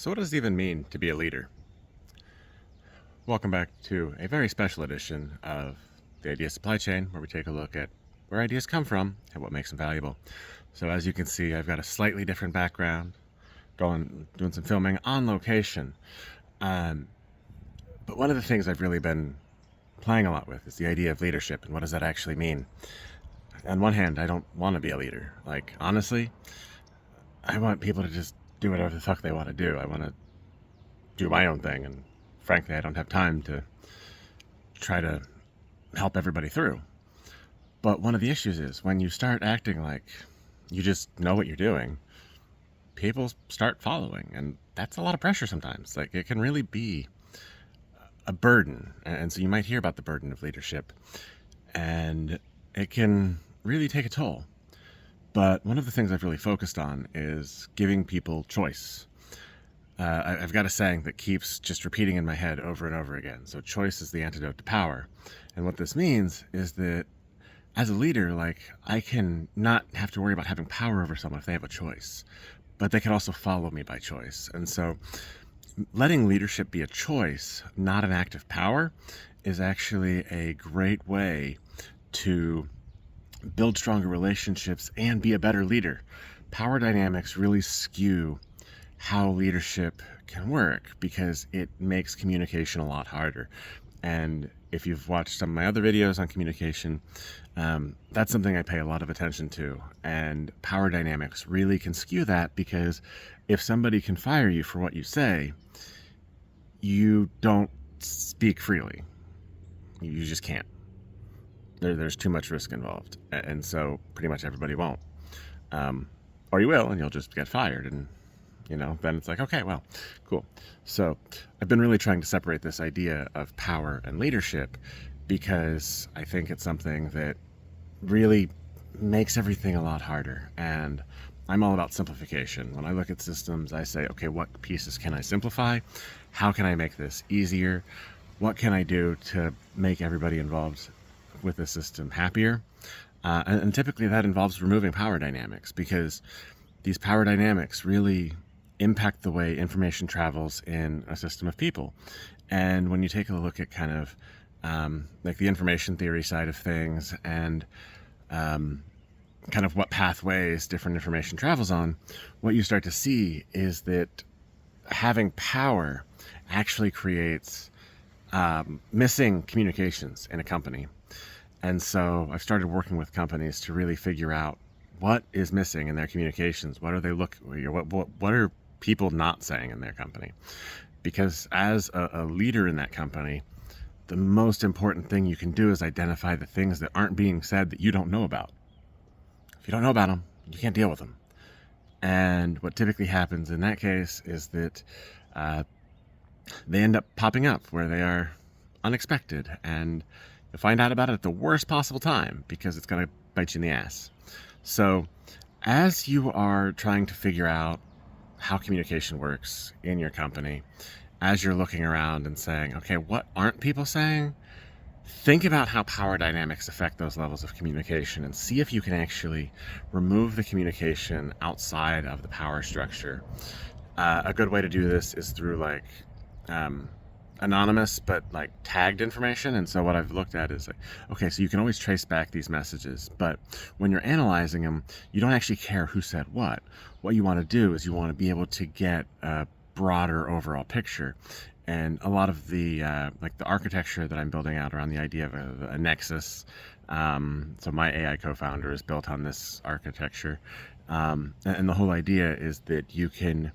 So what does it even mean to be a leader? Welcome back to a very special edition of the Idea Supply Chain, where we take a look at where ideas come from and what makes them valuable. So as you can see, I've got a slightly different background, doing some filming on location. But one of the things I've really been playing a lot with is the idea of leadership and what does that actually mean. On one hand, I don't want to be a leader. Like, honestly, I want people to just do whatever the fuck they want to do. I want to do my own thing, and frankly, I don't have time to try to help everybody through. But one of the issues is when you start acting like you just know what you're doing, people start following, and that's a lot of pressure sometimes. Like, it can really be a burden, and so you might hear about the burden of leadership, and it can really take a toll. But one of the things I've really focused on is giving people choice. I've got a saying that keeps just repeating in my head over and over again. So choice is the antidote to power. And what this means is that as a leader, like, I can not have to worry about having power over someone if they have a choice, but they can also follow me by choice. And so letting leadership be a choice, not an act of power, is actually a great way to build stronger relationships and be a better leader. Power dynamics really skew how leadership can work because it makes communication a lot harder. And if you've watched some of my other videos on communication, that's something I pay a lot of attention to. And power dynamics really can skew that, because if somebody can fire you for what you say, you don't speak freely. You just can't. There's too much risk involved. And so pretty much everybody won't. Or you will, and you'll just get fired. And then it's like, okay, well, cool. So I've been really trying to separate this idea of power and leadership, because I think it's something that really makes everything a lot harder. And I'm all about simplification. When I look at systems, I say, okay, what pieces can I simplify? How can I make this easier? What can I do to make everybody involved with the system happier? And typically that involves removing power dynamics, because these power dynamics really impact the way information travels in a system of people. And when you take a look at kind of like the information theory side of things, and kind of what pathways different information travels on, what you start to see is that having power actually creates missing communications in a company. And so I've started working with companies to really figure out what is missing in their communications. What are they what are people not saying in their company? Because as a leader in that company, the most important thing you can do is identify the things that aren't being said that you don't know about. If you don't know about them, you can't deal with them. And what typically happens in that case is that they end up popping up where they are unexpected, and you'll find out about it at the worst possible time, because it's going to bite you in the ass. So as you are trying to figure out how communication works in your company, as you're looking around and saying, okay, what aren't people saying? Think about how power dynamics affect those levels of communication, and see if you can actually remove the communication outside of the power structure. A good way to do this is through like anonymous but like tagged information. And so what I've looked at is like, okay, so you can always trace back these messages, but when you're analyzing them, you don't actually care who said what. What you want to do is you want to be able to get a broader overall picture. And a lot of the like the architecture that I'm building out around the idea of a nexus. So my AI co-founder is built on this architecture, and the whole idea is that you can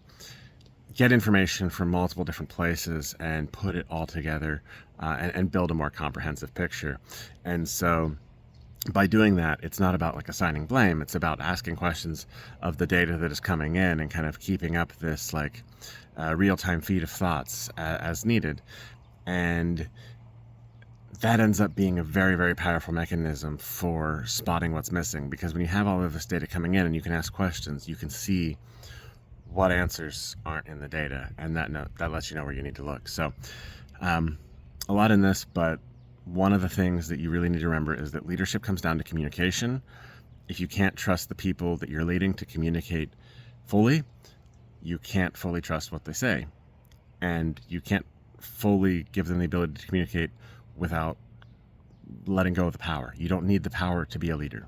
get information from multiple different places and put it all together and build a more comprehensive picture. And so by doing that, it's not about like assigning blame. It's about asking questions of the data that is coming in and kind of keeping up this like real-time feed of thoughts as needed. And that ends up being a very, very powerful mechanism for spotting what's missing, because when you have all of this data coming in and you can ask questions, you can see what answers aren't in the data, and that lets you know where you need to look. So a lot in this, but one of the things that you really need to remember is that leadership comes down to communication. If you can't trust the people that you're leading to communicate fully, you can't fully trust what they say, and you can't fully give them the ability to communicate without letting go of the power. You don't need the power to be a leader.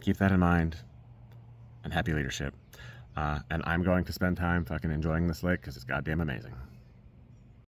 Keep that in mind, and happy leadership. And I'm going to spend time fucking enjoying this lake because it's goddamn amazing.